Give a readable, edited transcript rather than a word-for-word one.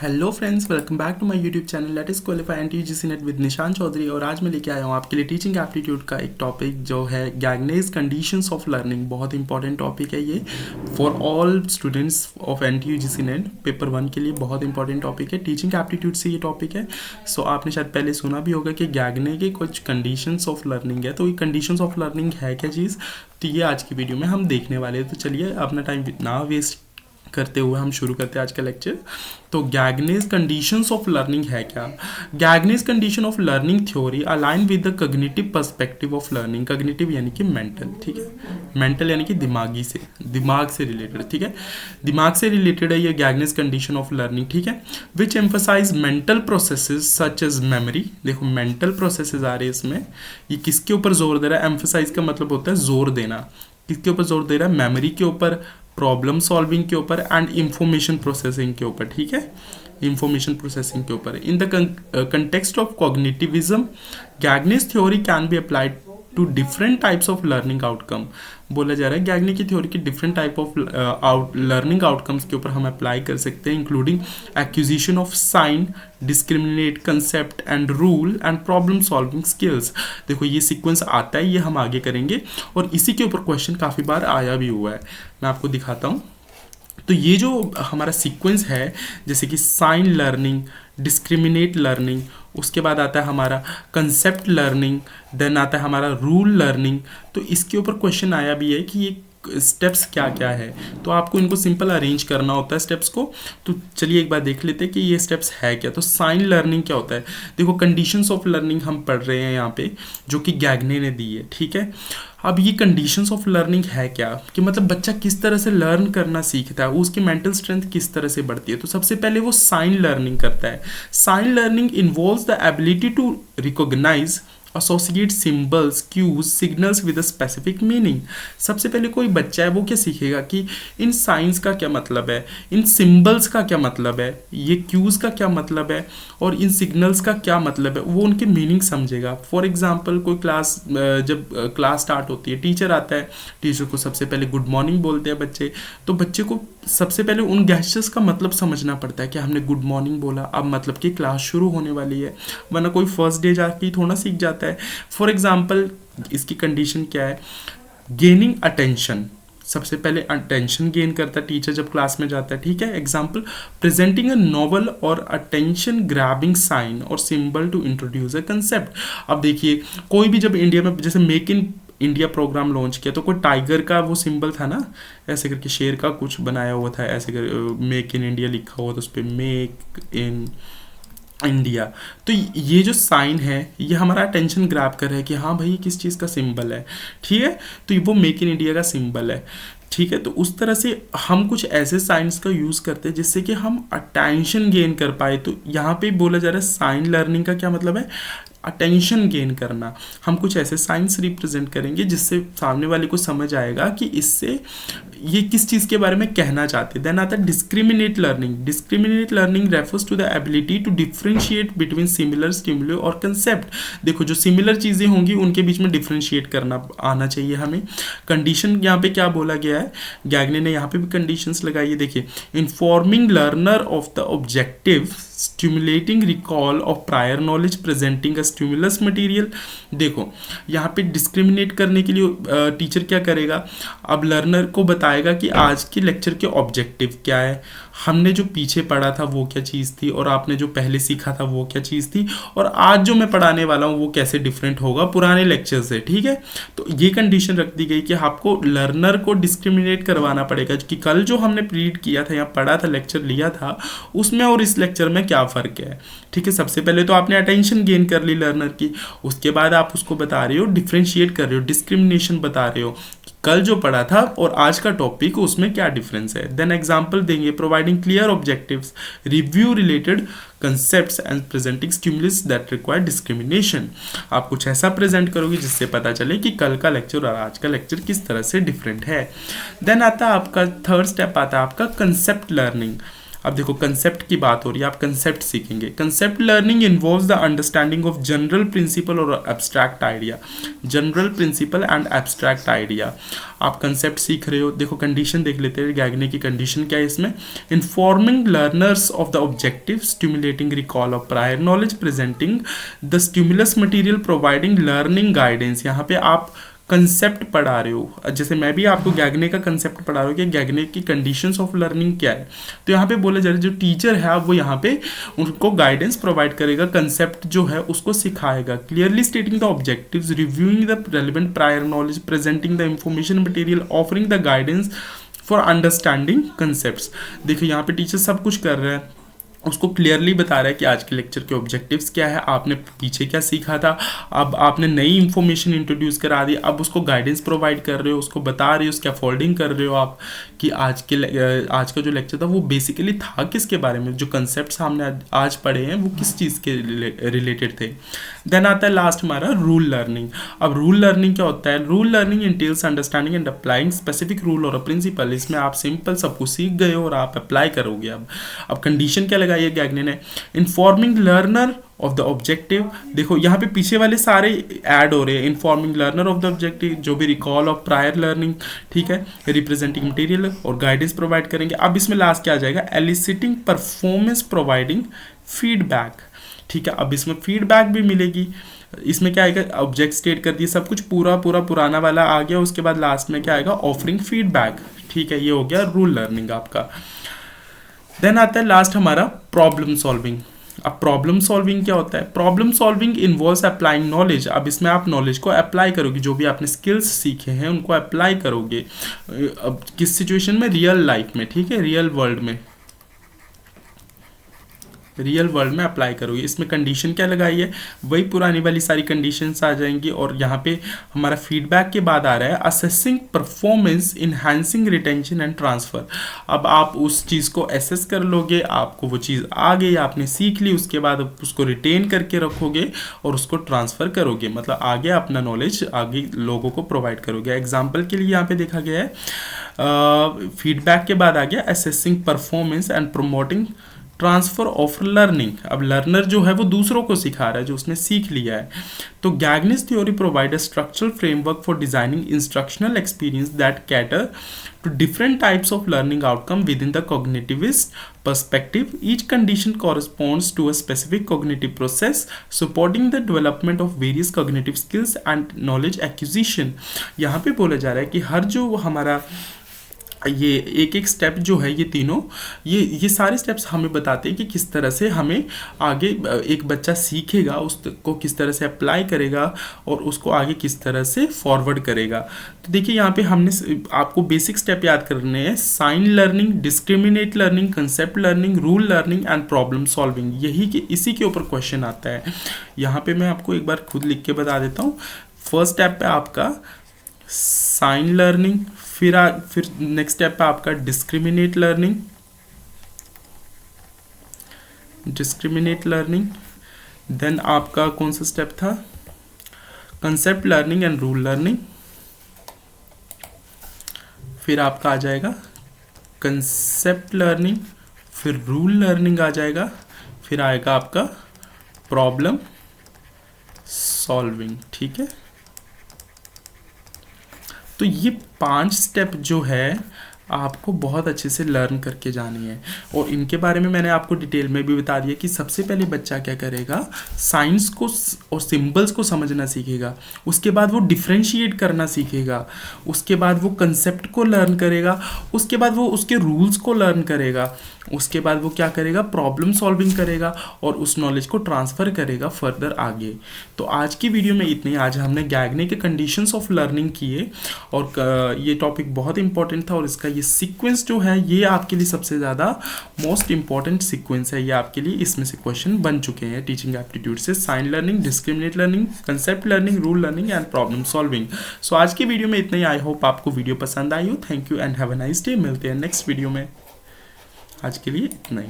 Hello friends, welcome back to my YouTube channel let us qualify NT UGC net with Nishan Chaudhary. और आज मैं लेके आया हूँ आपके लिए टीचिंग एप्टीट्यूड का एक टॉपिक जो है गैग्नेज कंडीशंस ऑफ लर्निंग। बहुत इंपॉर्टेंट टॉपिक है ये for all students of NT UGC net. Paper 1 के लिए बहुत इंपॉर्टेंट टॉपिक है, टीचिंग एप्टीट्यूड से ये टॉपिक है। सो आपने शायद पहले सुना भी होगा कि गैग्ने के कुछ कंडीशंस ऑफ लर्निंग है। तो ये कंडीशंस ऑफ लर्निंग है क्या चीज़, तो ये आज की वीडियो में हम देखने वाले हैं। तो चलिए अपना टाइम ना वेस्ट करते हुए हम शुरू करते हैं आज का लेक्चर। तो गैग्नेज कंडीशंस ऑफ लर्निंग है क्या? Gagne's condition of learning theory align with the cognitive perspective of learning. Cognitive यानी कि मेंटल, ठीक है। मेंटल यानी कि दिमाग से रिलेटेड, ठीक है। दिमाग से रिलेटेड है ये गैग्नेज कंडीशन ऑफ लर्निंग, ठीक है। Which emphasize mental processes such as memory. देखो मेंटल प्रोसेसेस आ रहे हैं इसमें। ये किसके ऊपर जोर दे रहा है? एम्फसाइज का मतलब होता है जोर देना। किसके ऊपर जोर दे रहा है? मेमोरी के ऊपर, प्रॉब्लम सॉल्विंग के ऊपर एंड इंफॉर्मेशन प्रोसेसिंग के ऊपर, ठीक है। इंफॉर्मेशन प्रोसेसिंग के ऊपर। In the context of cognitivism Gagne's theory can be applied to different types of learning outcome. बोला जा रहा है गैग्ने की थ्योरी की different type of learning outcomes के ऊपर हम अप्लाई कर सकते हैं, including acquisition of sign, discriminate, concept and rule and problem solving skills. देखो ये सीक्वेंस आता है, ये हम आगे करेंगे और इसी के ऊपर क्वेश्चन काफ़ी बार आया भी हुआ है। मैं आपको दिखाता हूँ। तो ये जो हमारा सीक्वेंस है, जैसे कि साइन लर्निंग, डिस्क्रिमिनेट लर्निंग, उसके बाद आता है हमारा कंसेप्ट लर्निंग, देन आता है हमारा रूल लर्निंग। तो इसके ऊपर क्वेश्चन आया भी है कि ये स्टेप्स क्या क्या है। तो आपको इनको सिंपल अरेंज करना होता है स्टेप्स को। तो चलिए एक बार देख लेते हैं कि ये स्टेप्स है क्या। तो साइन लर्निंग क्या होता है? देखो कंडीशंस ऑफ लर्निंग हम पढ़ रहे हैं यहाँ पे, जो कि गैग्ने ने दी है, ठीक है। अब ये कंडीशंस ऑफ लर्निंग है क्या, कि मतलब बच्चा किस तरह से लर्न करना सीखता है, उसकी मेंटल स्ट्रेंथ किस तरह से बढ़ती है। तो सबसे पहले वो साइन लर्निंग करता है। Sign learning involves the ability to recognise, associate symbols, cues, signals with a specific meaning. सबसे पहले कोई बच्चा है वो क्या सीखेगा कि इन साइंस का क्या मतलब है, इन सिंबल्स का क्या मतलब है, ये क्यूज का क्या मतलब है और इन सिग्नल्स का क्या मतलब है, वो उनके मीनिंग समझेगा। फॉर एग्जाम्पल कोई क्लास, जब क्लास स्टार्ट होती है, टीचर आता है, टीचर को सबसे पहले गुड मॉर्निंग बोलते हैं बच्चे। तो बच्चे को सबसे पहले उन गैस्चर्स का मतलब समझना पड़ता है कि हमने गुड मॉर्निंग बोला, अब मतलब कि क्लास शुरू होने वाली है, वरना कोई फर्स्ट डे जाके ही थोड़ा सीख जाता है। फॉर एग्जाम्पल इसकी कंडीशन क्या है? Gaining attention. सबसे पहले अटेंशन गेन करता है टीचर जब क्लास में जाता है, ठीक है। एग्जाम्पल प्रेजेंटिंग अ नॉवल और अटेंशन ग्रैबिंग साइन और symbol to introduce a concept. अब देखिए कोई भी जब इंडिया में जैसे make in India programme launch किया तो कोई टाइगर का वो सिंबल था ना, ऐसे करके शेर का कुछ बनाया हुआ था, ऐसे कर मेक इन इंडिया लिखा हुआ था उस पर, मेक इन इंडिया। तो ये जो साइन है ये हमारा अटेंशन ग्रैब कर रहा है कि हाँ भाई किस चीज़ का सिंबल है, ठीक है। तो वो मेक इन इंडिया का सिंबल है, ठीक है। तो उस तरह से हम कुछ ऐसे साइंस का यूज़ करते हैं जिससे कि हम अटेंशन गेन कर पाए। तो यहाँ पे बोला जा रहा है साइन लर्निंग का क्या मतलब है? अटेंशन गेन करना। हम कुछ ऐसे साइंस रिप्रेजेंट करेंगे जिससे सामने वाले को समझ आएगा कि इससे ये किस चीज़ के बारे में कहना चाहते हैं। देन आता है discriminate learning. Discriminate learning refers to the ability to differentiate between similar stimuli और कंसेप्ट। देखो जो सिमिलर चीज़ें होंगी उनके बीच में डिफ्रेंशिएट करना आना चाहिए हमें। कंडीशन यहाँ पे क्या बोला गया है, गैग्ने ने यहाँ पे भी कंडीशंस लगाई है। देखिए informing learner of the objective, stimulating recall of prior knowledge, presenting a stimulus material. देखो यहाँ पे डिस्क्रिमिनेट करने के लिए टीचर क्या करेगा, अब लर्नर को बताएगा कि आज के लेक्चर के ऑब्जेक्टिव क्या है, हमने जो पीछे पढ़ा था वो क्या चीज़ थी और आपने जो पहले सीखा था वो क्या चीज़ थी, और आज जो मैं पढ़ाने वाला हूँ वो कैसे डिफरेंट होगा पुराने लेक्चर से, ठीक है। तो ये कंडीशन रख दी गई कि आपको लर्नर को डिस्क्रिमिनेट करवाना पड़ेगा कि कल जो हमने रीड किया था, यहाँ पढ़ा था, लेक्चर लिया था, उसमें और इस लेक्चर में क्या फ़र्क है, ठीक है। सबसे पहले तो आपने अटेंशन गेन कर ली लर्नर की, उसके बाद आप उसको बता रहे हो, डिफ्रेंशिएट कर रहे हो, डिस्क्रिमिनेशन बता रहे हो कि कल जो पढ़ा था और आज का टॉपिक उसमें क्या डिफरेंस है। देन एग्जांपल देंगे, providing clear objectives, review related concepts and presenting stimulus that require discrimination. आप कुछ ऐसा प्रेजेंट करोगे जिससे पता चले कि कल का लेक्चर और आज का लेक्चर किस तरह से डिफरेंट है। देन आता है आपका थर्ड स्टेप, आता है आपका कंसेप्ट लर्निंग। अब देखो कंसेप्ट की बात हो रही है, आप कंसेप्ट सीखेंगे। Concept learning involves the understanding of general principle और abstract idea. General principle and abstract idea, आप कंसेप्ट सीख रहे हो। देखो कंडीशन देख लेते हैं, गैगने की कंडीशन क्या है इसमें। Informing learners of the objective, stimulating recall of prior knowledge, presenting the stimulus material, providing learning guidance. यहाँ पे आप कंसेप्ट पढ़ा रहे हो, जैसे मैं भी आपको गैगने का कंसेप्ट पढ़ा रहा हूँ कि गैगने की कंडीशंस ऑफ लर्निंग क्या है। तो यहाँ पे बोला जा रहा है जो टीचर है वो यहाँ पे उनको गाइडेंस प्रोवाइड करेगा, कंसेप्ट जो है उसको सिखाएगा। Clearly stating the objectives, reviewing the relevant prior knowledge, presenting the information material, offering the guidance for understanding concepts. देखिए यहाँ पे टीचर सब कुछ कर रहे हैं, उसको क्लियरली बता रहा है कि आज के लेक्चर के ऑब्जेक्टिव्स क्या है, आपने पीछे क्या सीखा था, अब आपने नई इंफॉर्मेशन इंट्रोड्यूस करा दी, अब उसको गाइडेंस प्रोवाइड कर रहे हो, उसको बता रहे हो, उसका फोल्डिंग कर रहे हो आप कि आज का जो लेक्चर था वो बेसिकली था किसके बारे में, जो कंसेप्ट हमने आज पढ़े हैं वो किस चीज़ के रिलेटेड थे। देन आता है लास्ट हमारा रूल लर्निंग। अब रूल लर्निंग क्या होता है? Rule learning entails understanding and applying specific rule और प्रिंसिपल। इसमें आप सिंपल सब कुछ सीख गए हो और आप अप्लाई करोगे। अब कंडीशन क्या लगाई है गैगने ने? Informing learner of the objective. देखो यहाँ पे पीछे वाले सारे ऐड हो रहे हैं, informing learner of the objective, जो भी रिकॉल ऑफ प्रायर लर्निंग, ठीक है, रिप्रेजेंटिंग मटेरियल और गाइडेंस प्रोवाइड करेंगे। अब इसमें लास्ट क्या आ जाएगा? एलिसिटिंग परफॉर्मेंस, प्रोवाइडिंग फीडबैक, ठीक है। अब इसमें फीडबैक भी मिलेगी। इसमें क्या आएगा? ऑब्जेक्ट स्टेट कर दिए, सब कुछ पूरा पुराना वाला आ गया। उसके बाद लास्ट में क्या आएगा? ऑफरिंग फीडबैक, ठीक है। ये हो गया रूल लर्निंग आपका। देन आता है लास्ट हमारा प्रॉब्लम सॉल्विंग। अब प्रॉब्लम सॉल्विंग क्या होता है? Problem solving involves applying knowledge. अब इसमें आप नॉलेज को अप्लाई करोगे, जो भी आपने स्किल्स सीखे हैं उनको अप्लाई करोगे। अब किस सिचुएशन में? रियल लाइफ में, ठीक है, रियल वर्ल्ड में, रियल वर्ल्ड में अप्लाई करोगे। इसमें कंडीशन क्या लगाई है? वही पुरानी वाली सारी कंडीशंस आ जाएंगी। और यहाँ पे हमारा फीडबैक के बाद आ रहा है assessing performance, enhancing retention and transfer. अब आप उस चीज़ को एसेस कर लोगे, आपको वो चीज़ आ गई, आपने सीख ली, उसके बाद उसको रिटेन करके रखोगे और उसको ट्रांसफ़र करोगे, मतलब आगे अपना नॉलेज आगे लोगों को प्रोवाइड करोगे। एग्जाम्पल के लिए यहाँ पे देखा गया है फीडबैक के बाद आ गया assessing performance and promoting transfer of learning. अब लर्नर जो है वो दूसरों को सिखा रहा है जो उसने सीख लिया है। तो Gagne's theory provide a structural framework for designing instructional experience that cater to different types of learning outcome within the cognitivist perspective. Each condition corresponds to a specific cognitive process supporting the development of various cognitive skills and knowledge acquisition. यहाँ पे बोला जा रहा है कि हर जो हमारा ये एक एक स्टेप जो है, ये तीनों ये सारे स्टेप्स हमें बताते हैं कि किस तरह से हमें आगे एक बच्चा सीखेगा, उसको किस तरह से अप्लाई करेगा और उसको आगे किस तरह से फॉरवर्ड करेगा। तो देखिए यहाँ पे हमने आपको बेसिक स्टेप याद करने हैं। Sign learning, discriminate learning, concept learning, rule learning and problem solving. इसी के ऊपर क्वेश्चन आता है। यहाँ पे मैं आपको एक बार खुद लिख के बता देता हूँ। फर्स्ट स्टेप पे आपका साइन लर्निंग, फिर नेक्स्ट स्टेप पे आपका डिस्क्रिमिनेट लर्निंग, देन आपका कौन सा स्टेप था? Concept learning and rule learning. फिर आपका आ जाएगा कंसेप्ट लर्निंग, फिर रूल लर्निंग आ जाएगा, फिर आएगा आपका प्रॉब्लम सॉल्विंग, ठीक है। तो ये 5 स्टेप जो है आपको बहुत अच्छे से लर्न करके जानी है। और इनके बारे में मैंने आपको डिटेल में भी बता दिया कि सबसे पहले बच्चा क्या करेगा? साइंस को और सिंबल्स को समझना सीखेगा, उसके बाद वो डिफ्रेंशिएट करना सीखेगा, उसके बाद वो कंसेप्ट को लर्न करेगा, उसके बाद वो उसके रूल्स को लर्न करेगा, उसके बाद वो क्या करेगा? प्रॉब्लम सॉल्विंग करेगा और उस नॉलेज को ट्रांसफ़र करेगा फर्दर आगे। तो आज की वीडियो में इतनी। आज हमने गैगने के कंडीशंस ऑफ लर्निंग किए और ये टॉपिक बहुत इंपॉर्टेंट था और इसका ये सीक्वेंस जो है ये आपके लिए सबसे ज़्यादा मोस्ट इंपॉर्टेंट सीक्वेंस है। ये आपके लिए इसमें से क्वेश्चन बन चुके हैं टीचिंग एप्टीट्यूड से। Sign learning, discriminate learning, concept learning, rule learning and problem solving. So आज की वीडियो में इतना ही। आई होप आपको वीडियो पसंद आई हो। Thank you and have a nice day. मिलते हैं नेक्स्ट वीडियो में। आज के लिए इतना ही।